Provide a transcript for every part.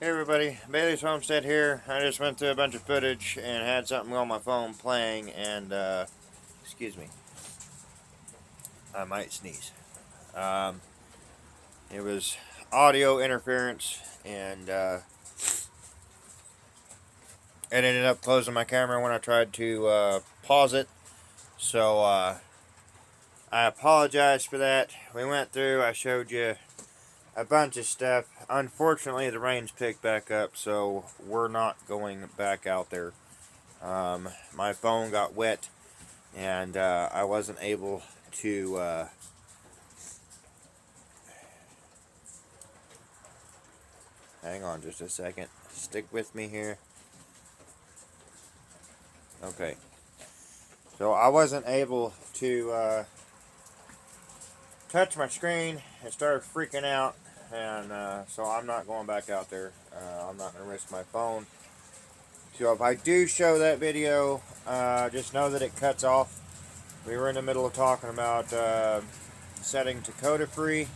Hey everybody, Bailey's Homestead here. I just went through a bunch of footage and had something on my phone playing and, excuse me, I might sneeze. Um, it was audio interference and, it ended up closing my camera when I tried to, pause it. So, I apologize for that. We went through, I showed you a bunch of stuff. Unfortunately, the rain's picked back up, so we're not going back out there. My phone got wet and I wasn't able to hang on just a second, stick with me here. Okay, so I wasn't able to touch my screen and started freaking out, and so I'm not going back out there. I'm not going to risk my phone. So if I do show that video, just know that it cuts off. We were in the middle of talking about setting Dakota free,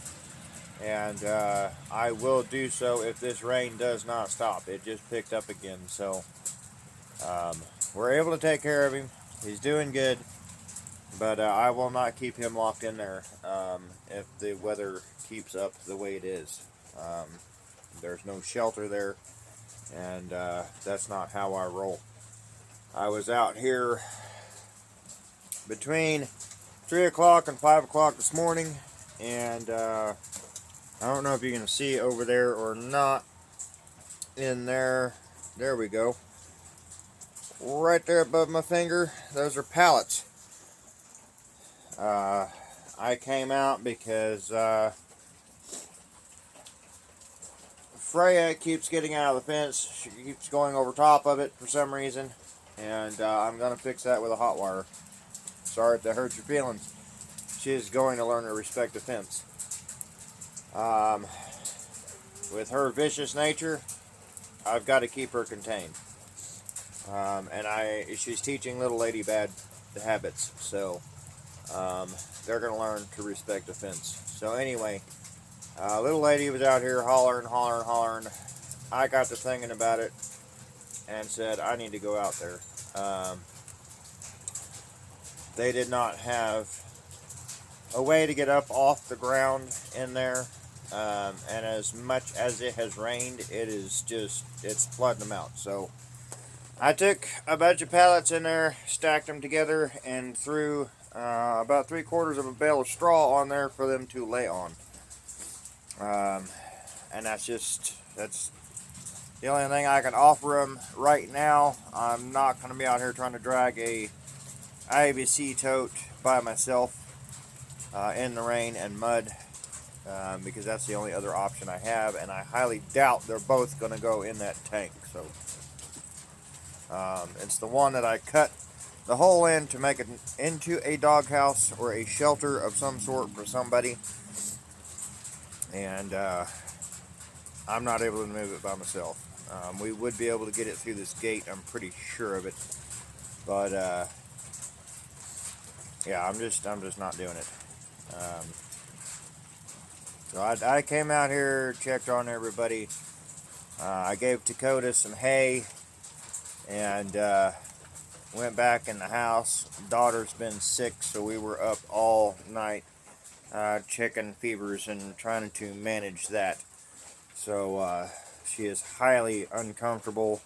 and I will do so if this rain does not stop. It just picked up again, so we're able to take care of him. He's doing good, but I will not keep him locked in there if the weather keeps up the way it is. There's no shelter there, and that's not how I roll. I was out here between 3 o'clock and 5 o'clock this morning, and I don't know if you can see over there or not. In there, there we go. Right there above my finger, those are pallets. I came out because Freya keeps getting out of the fence. She keeps going over top of it for some reason, and I'm going to fix that with a hot wire. Sorry if that hurts your feelings. She is going to learn to respect the fence. With her vicious nature, I've got to keep her contained. And she's teaching little lady bad habits, so they're going to learn to respect the fence. So anyway, little lady was out here hollering. I got to thinking about it and said, I need to go out there. They did not have a way to get up off the ground in there. And as much as it has rained, it's flooding them out. So I took a bunch of pallets in there, stacked them together, and threw about 3/4 of a bale of straw on there for them to lay on. And that's the only thing I can offer them right now. I'm not going to be out here trying to drag a IBC tote by myself in the rain and mud, because that's the only other option I have, and I highly doubt they're both going to go in that tank. So it's the one that I cut the hole in to make it into a doghouse or a shelter of some sort for somebody, and I'm not able to move it by myself. We would be able to get it through this gate, I'm pretty sure of it, but yeah, I'm just not doing it. So I came out here, checked on everybody. I gave Dakota some hay, and went back in the house. Daughter's been sick, so we were up all night checking fevers and trying to manage that. So she is highly uncomfortable.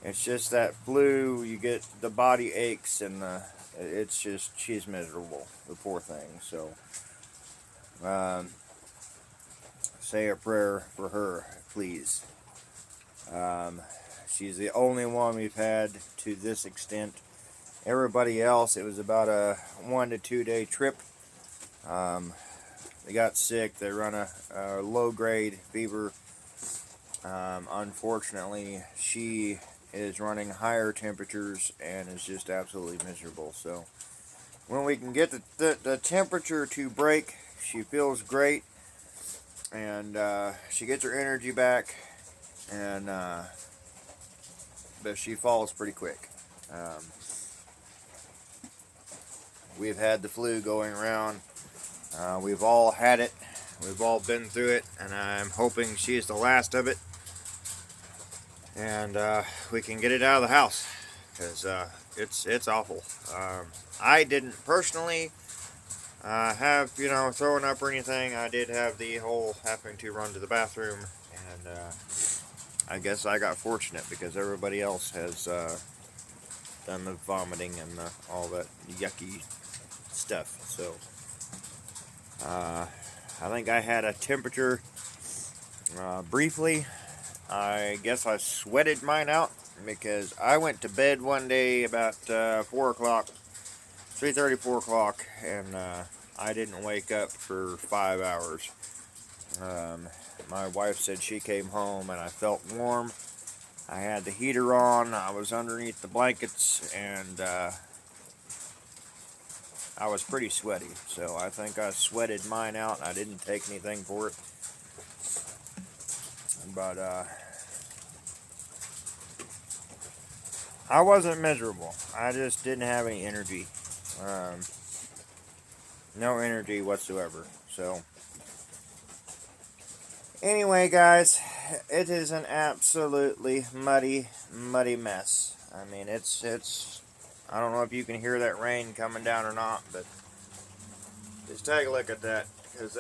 It's just that flu, you get the body aches, and she's miserable, the poor thing. So say a prayer for her, please. She's the only one we've had to this extent. Everybody else, it was about a 1 to 2 day trip. They got sick. They run a low-grade fever. Unfortunately, she is running higher temperatures and is just absolutely miserable. So when we can get the temperature to break, she feels great, and she gets her energy back, and but she falls pretty quick. We've had the flu going around. We've all had it. We've all been through it, and I'm hoping she's the last of it. and we can get it out of the house, because it's awful. I didn't personally have, throwing up or anything. I did have the whole having to run to the bathroom, and I guess I got fortunate because everybody else has done the vomiting and all that yucky stuff. So I think I had a temperature briefly. I guess I sweated mine out because I went to bed one day about 4 o'clock, 3:30, 4 o'clock, and I didn't wake up for 5 hours. My wife said she came home and I felt warm. I had the heater on, I was underneath the blankets, and I was pretty sweaty. So I think I sweated mine out. I didn't take anything for it. But I wasn't miserable. I just didn't have any energy. No energy whatsoever. So anyway, guys, it is an absolutely muddy mess. I mean, it's I don't know if you can hear that rain coming down or not, but just take a look at that, because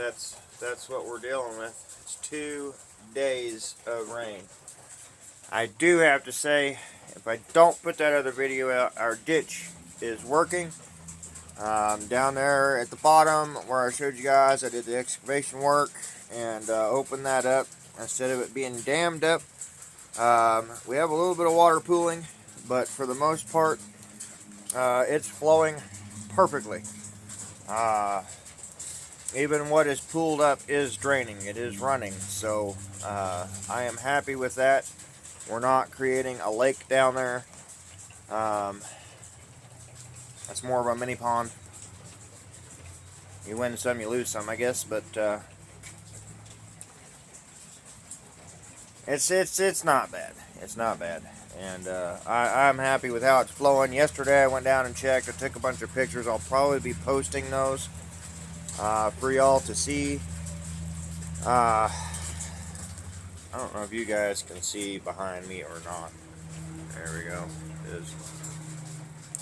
that's what we're dealing with. It's 2 days of rain. I do have to say, if I don't put that other video out, our ditch is working. Down there at the bottom where I showed you guys, I did the excavation work and opened that up instead of it being dammed up. We have a little bit of water pooling, but for the most part, it's flowing perfectly. Even what is pooled up is draining. It is running. So I am happy with that. We're not creating a lake down there. That's more of a mini pond. You win some, you lose some, I guess. But it's not bad. It's not bad. And I'm happy with how it's flowing. Yesterday I went down and checked. I took a bunch of pictures. I'll probably be posting those for y'all to see. I don't know if you guys can see behind me or not. There we go.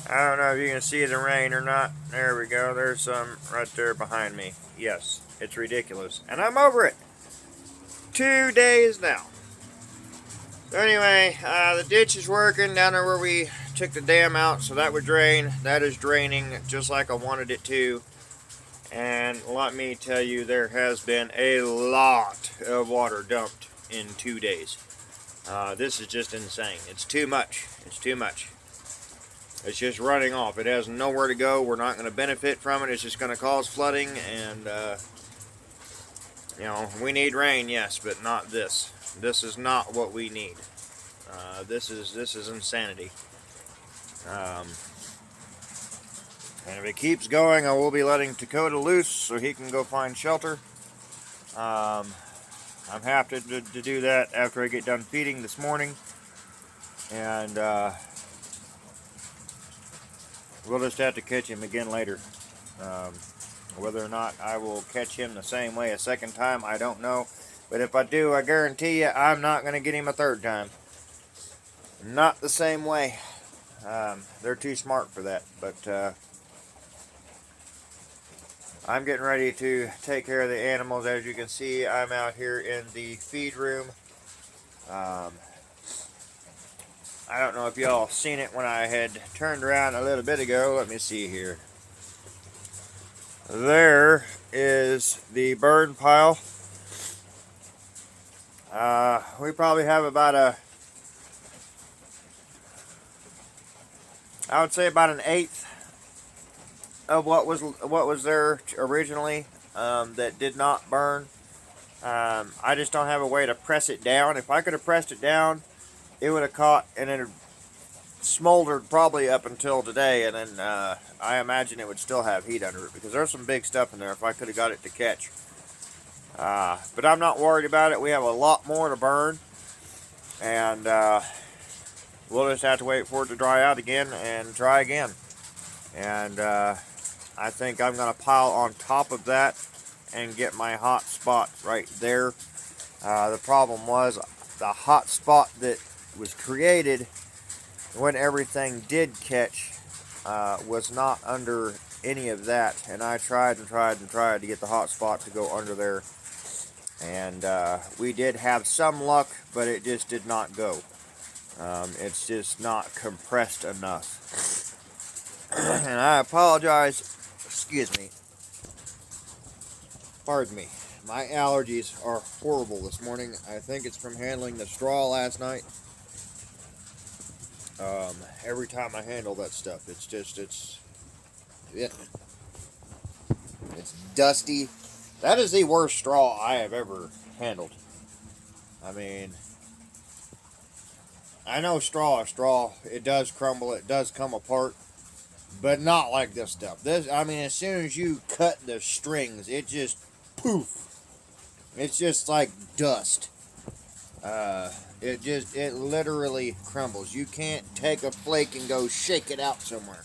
I don't know if you can see the rain or not. There we go. There's some right there behind me. Yes, it's ridiculous. And I'm over it. 2 days now. So anyway, the ditch is working down there where we took the dam out, so that would drain. That is draining just like I wanted it to. And let me tell you, there has been a lot of water dumped in 2 days. This is just insane. It's too much. It's too much. It's just running off. It has nowhere to go. We're not going to benefit from it. It's just going to cause flooding, and we need rain, yes, but not this. This is not what we need. This is insanity. And if it keeps going, I will be letting Dakota loose so he can go find shelter. I'm happy to do that after I get done feeding this morning. And we'll just have to catch him again later. Whether or not I will catch him the same way a second time, I don't know. But if I do, I guarantee you I'm not going to get him a third time. Not the same way. They're too smart for that. But I'm getting ready to take care of the animals. As you can see, I'm out here in the feed room. I don't know if y'all seen it when I had turned around a little bit ago. Let me see here. There is the bird pile. We probably have about I would say about an eighth of what was there originally that did not burn. I just don't have a way to press it down. If I could have pressed it down, it would have caught and it smoldered probably up until today, and then I imagine it would still have heat under it because there's some big stuff in there if I could have got it to catch. But I'm not worried about it. We have a lot more to burn, and we'll just have to wait for it to dry out again and try again. And I think I'm going to pile on top of that and get my hot spot right there. The problem was the hot spot that was created when everything did catch was not under any of that, and I tried and tried and tried to get the hot spot to go under there, and we did have some luck, but it just did not go. It's just not compressed enough. And I apologize, excuse me, pardon me, my allergies are horrible this morning. I think it's from handling the straw last night. Every time I handle that stuff, it's dusty. That is the worst straw I have ever handled. I mean, I know straw, it does crumble, it does come apart, but not like this stuff. I mean, as soon as you cut the strings, it just poof. It's just like dust. It literally crumbles. You can't take a flake and go shake it out somewhere.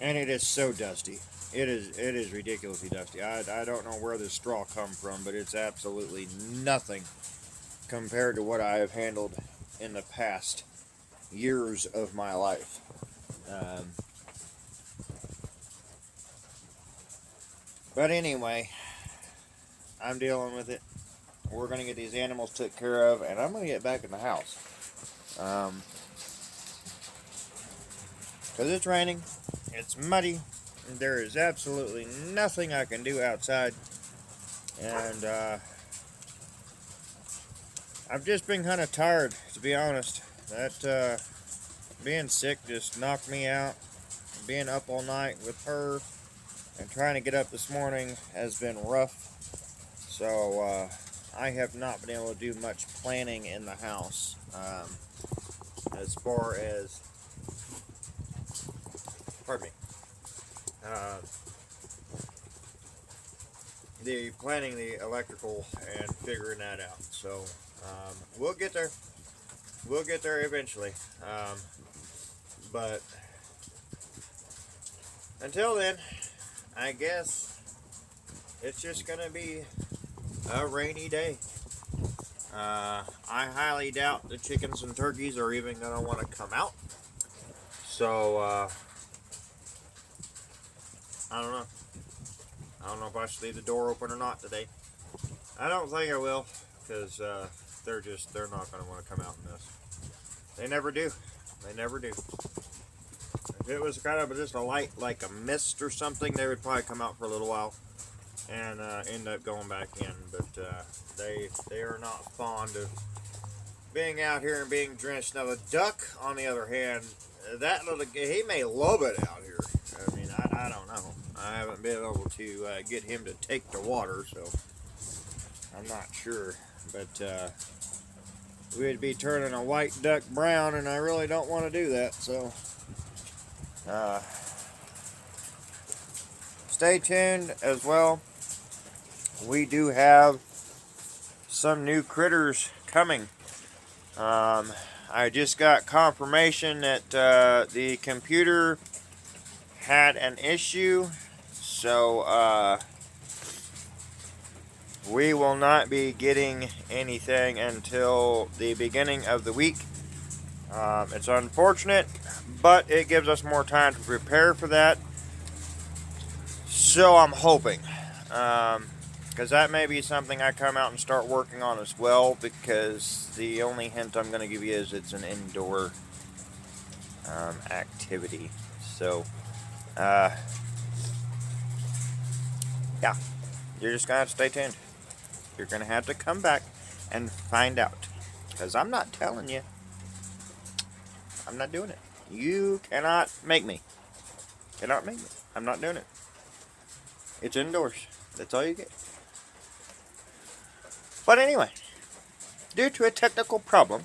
And it is so dusty. It is ridiculously dusty. I don't know where this straw come from, but it's absolutely nothing compared to what I have handled in the past years of my life. But anyway, I'm dealing with it. We're going to get these animals took care of, and I'm going to get back in the house. Because it's raining, it's muddy, and there is absolutely nothing I can do outside. And I've just been kind of tired, to be honest. That being sick just knocked me out. Being up all night with her and trying to get up this morning has been rough. So I have not been able to do much planning in the house as far as, pardon me, the planning the electrical and figuring that out. So we'll get there. We'll get there eventually. But until then, I guess it's just going to be a rainy day. I highly doubt the chickens and turkeys are even going to want to come out. So, I don't know. I don't know if I should leave the door open or not today. I don't think I will, because they're not going to want to come out in this. They never do. They never do. If it was kind of just a light, like a mist or something, they would probably come out for a little while and end up going back in. But they are not fond of being out here and being drenched. Now the duck, on the other hand, that little, he may love it out here. I mean, I don't know. I haven't been able to get him to take to water, so I'm not sure. But we'd be turning a white duck brown, and I really don't want to do that. So stay tuned as well. We do have some new critters coming. I just got confirmation that the computer had an issue, so we will not be getting anything until the beginning of the week. It's unfortunate, but it gives us more time to prepare for that. So I'm hoping, because that may be something I come out and start working on as well, because the only hint I'm going to give you is it's an indoor activity. So, yeah, you're just going to have to stay tuned. You're going to have to come back and find out, because I'm not telling you. I'm not doing it. You cannot make me. Cannot make me. I'm not doing it. It's indoors. That's all you get. But anyway, due to a technical problem,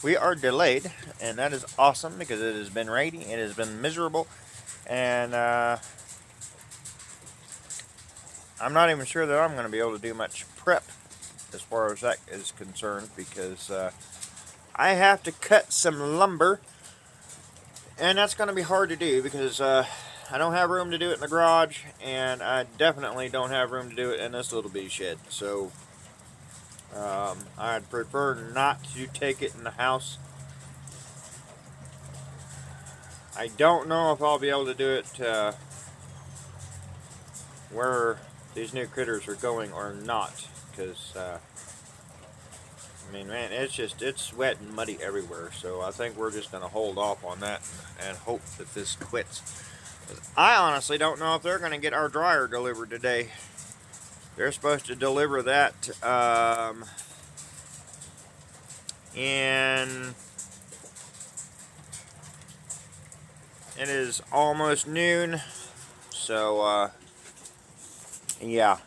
we are delayed, and that is awesome because it has been rainy, it has been miserable, and I'm not even sure that I'm going to be able to do much prep as far as that is concerned, because I have to cut some lumber, and that's going to be hard to do because I don't have room to do it in the garage, and I definitely don't have room to do it in this little bitty shed. So I'd prefer not to take it in the house. I don't know if I'll be able to do it where these new critters are going or not, because I mean, man, it's wet and muddy everywhere. So I think we're just gonna hold off on that and hope that this quits. I honestly don't know if they're gonna get our dryer delivered today. They're supposed to deliver that in. It is almost noon, so yeah,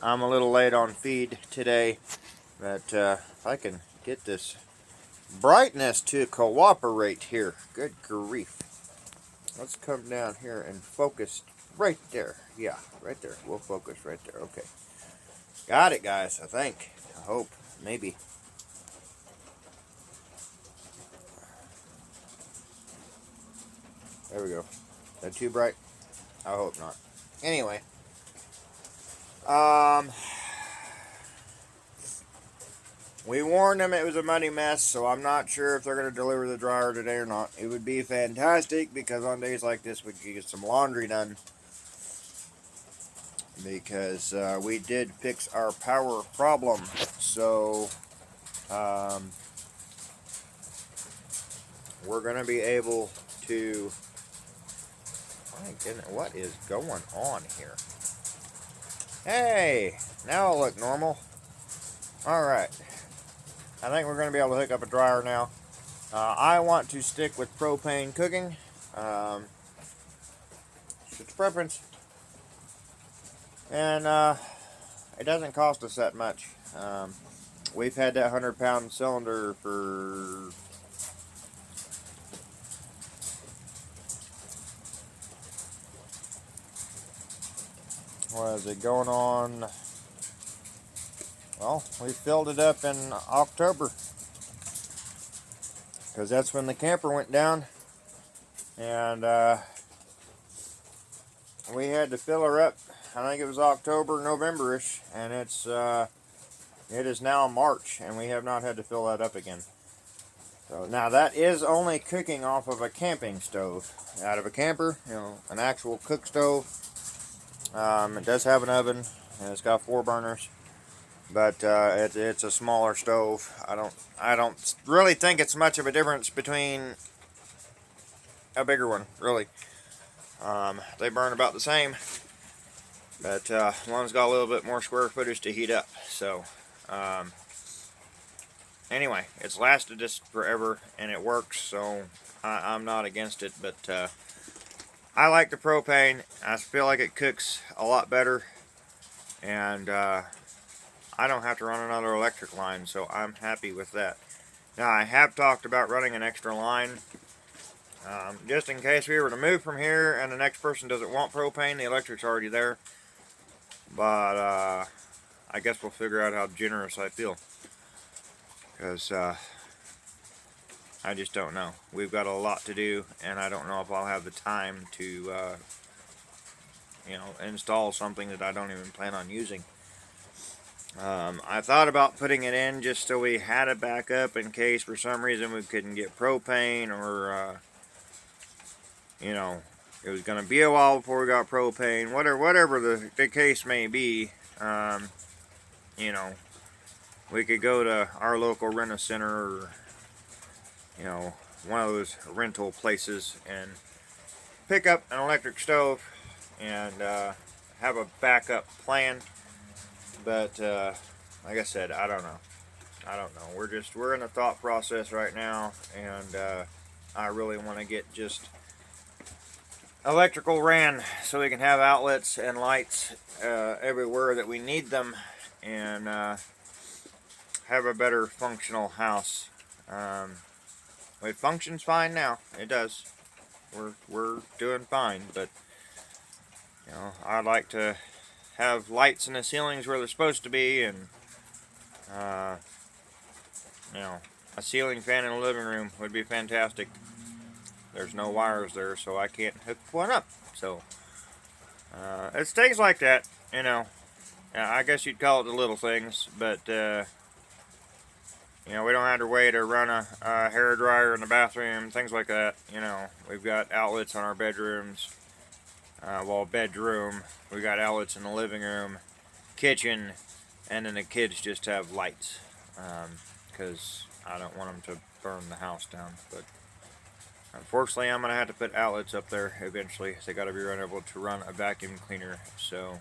I'm a little late on feed today, but if I can get this brightness to cooperate here, good grief. Let's come down here and focus right there. Yeah, right there. We'll focus right there. Okay. Got it, guys, I think. I hope. Maybe. There we go. Is that too bright? I hope not. Anyway. We warned them it was a muddy mess, so I'm not sure if they're going to deliver the dryer today or not. It would be fantastic, because on days like this we could get some laundry done. Because we did fix our power problem. So, we're going to be able to... My goodness, what is going on here? Hey, now it'll look normal. Alright. I think we're going to be able to hook up a dryer now. I want to stick with propane cooking. It's a preference. And it doesn't cost us that much. We've had that 100-pound cylinder for... What is it, going on? Well, we filled it up in October, because that's when the camper went down, and we had to fill her up. I think it was October, November-ish, and it is now March, and we have not had to fill that up again. So now that is only cooking off of a camping stove. Out of a camper, you know, an actual cook stove. It does have an oven, and it's got 4 burners, but it's a smaller stove. I don't really think it's much of a difference between a bigger one, really. They burn about the same, but one's got a little bit more square footage to heat up. So anyway, it's lasted us forever, and it works, so I'm not against it, but I like the propane. I feel like it cooks a lot better, and I don't have to run another electric line, so I'm happy with that. Now, I have talked about running an extra line, just in case we were to move from here and the next person doesn't want propane. The electric's already there, but I guess we'll figure out how generous I feel, because I just don't know. We've got a lot to do, and I don't know if I'll have the time to, you know, install something that I don't even plan on using. I thought about putting it in just so we had a backup in case for some reason we couldn't get propane, or, you know, it was going to be a while before we got propane. Whatever the case may be, you know, we could go to our local rent-a-center, or, you know, one of those rental places, and pick up an electric stove and have a backup plan. But like I said, I don't know. We're in a thought process right now, and I really want to get just electrical ran so we can have outlets and lights everywhere that we need them, and have a better functional house. It functions fine now. It does. We're doing fine, but you know, I'd like to have lights in the ceilings where they're supposed to be, and you know, a ceiling fan in the living room would be fantastic. There's no wires there, so I can't hook one up. So it's things like that, you know. I guess you'd call it the little things, but You know, we don't have to wait to run a hair dryer in the bathroom, things like that. You know, we've got outlets on our bedrooms. Well, bedroom. We got outlets in the living room, kitchen, and then the kids just have lights. Because I don't want them to burn the house down. But unfortunately, I'm going to have to put outlets up there eventually. They got to be able to run a vacuum cleaner. So,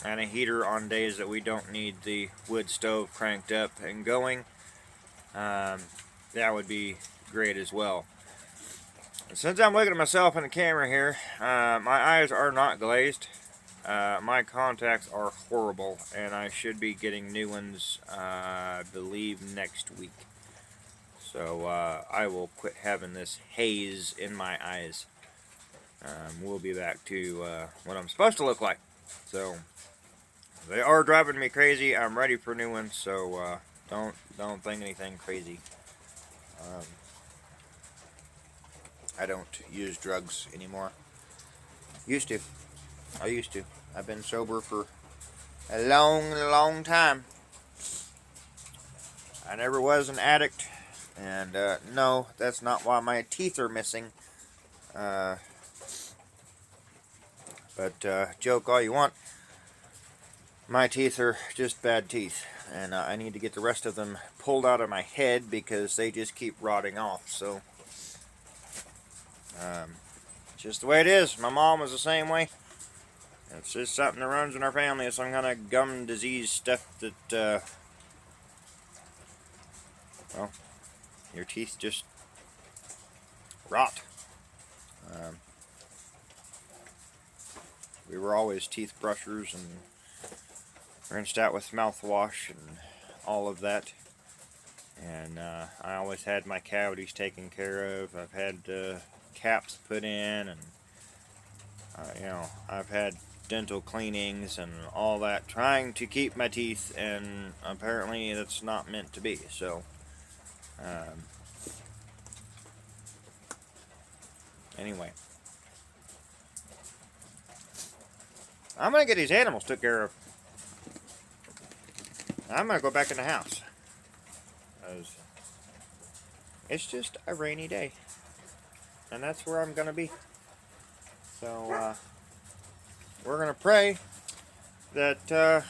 and a heater on days that we don't need the wood stove cranked up and going. That would be great as well. Since I'm looking at myself in the camera here, my eyes are not glazed. My contacts are horrible, and I should be getting new ones, I believe, next week. So I will quit having this haze in my eyes. We'll be back to what I'm supposed to look like. So they are driving me crazy. I'm ready for new ones, so don't think anything crazy. I don't use drugs anymore. Used to. I used to. I've been sober for a long time. I never was an addict. And no, that's not why my teeth are missing. But joke all you want. My teeth are just bad teeth. And I need to get the rest of them pulled out of my head because they just keep rotting off. So, just the way it is. My mom was the same way. It's just something that runs in our family. It's some kind of gum disease stuff that, well, your teeth just rot. We were always teeth brushers and rinsed out with mouthwash and all of that. And I always had my cavities taken care of. I've had caps put in, and you know, I've had dental cleanings and all that, trying to keep my teeth, and apparently that's not meant to be. So anyway, I'm gonna get these animals took care of. I'm gonna go back in the house. It's just a rainy day, and that's where I'm gonna be. So we're gonna pray that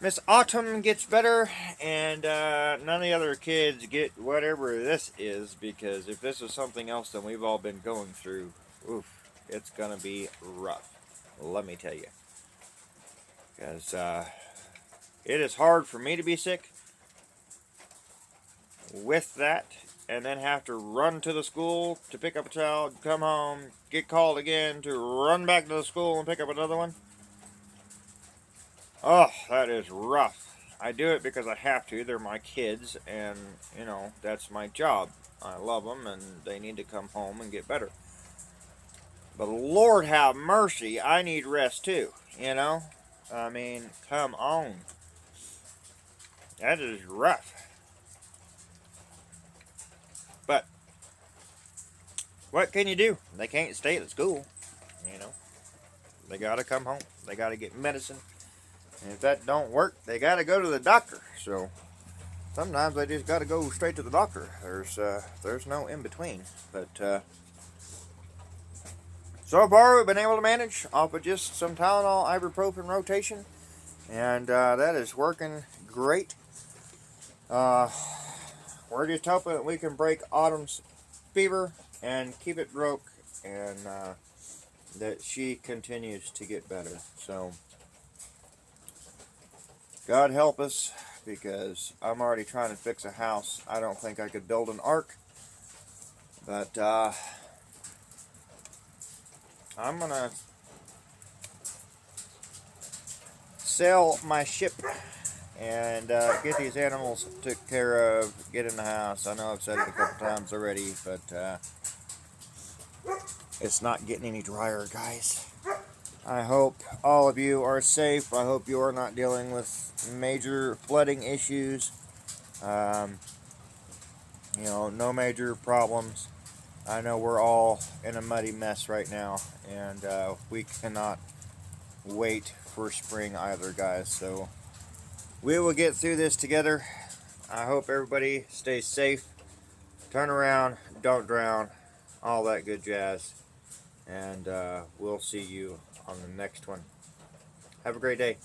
Miss Autumn gets better, and none of the other kids get whatever this is, because if this is something else than we've all been going through, oof, it's gonna be rough. Let me tell you, because it is hard for me to be sick with that, and then have to run to the school to pick up a child, come home, get called again to run back to the school and pick up another one. Oh, that is rough. I do it because I have to. They're my kids, and, you know, that's my job. I love them, and they need to come home and get better. But Lord have mercy, I need rest too, you know? I mean, come on. That is rough. But what can you do? They can't stay at school, you know? They gotta come home. They gotta get medicine. And if that don't work, they gotta go to the doctor. So sometimes they just gotta go straight to the doctor. There's no in between. But so far we've been able to manage off of just some Tylenol ibuprofen rotation, and that is working great. We're just hoping that we can break Autumn's fever and keep it broke, and that she continues to get better. So God help us, because I'm already trying to fix a house. I don't think I could build an ark, but I'm gonna sell my ship and get these animals took care of, get in the house. I know I've said it a couple times already, but it's not getting any drier, guys. I hope all of you are safe. I hope you are not dealing with major flooding issues. You know, no major problems. I know we're all in a muddy mess right now, and we cannot wait for spring either, guys. So We will get through this together. I hope everybody stays safe. Turn around, don't drown, all that good jazz. And we'll see you on the next one. Have a great day.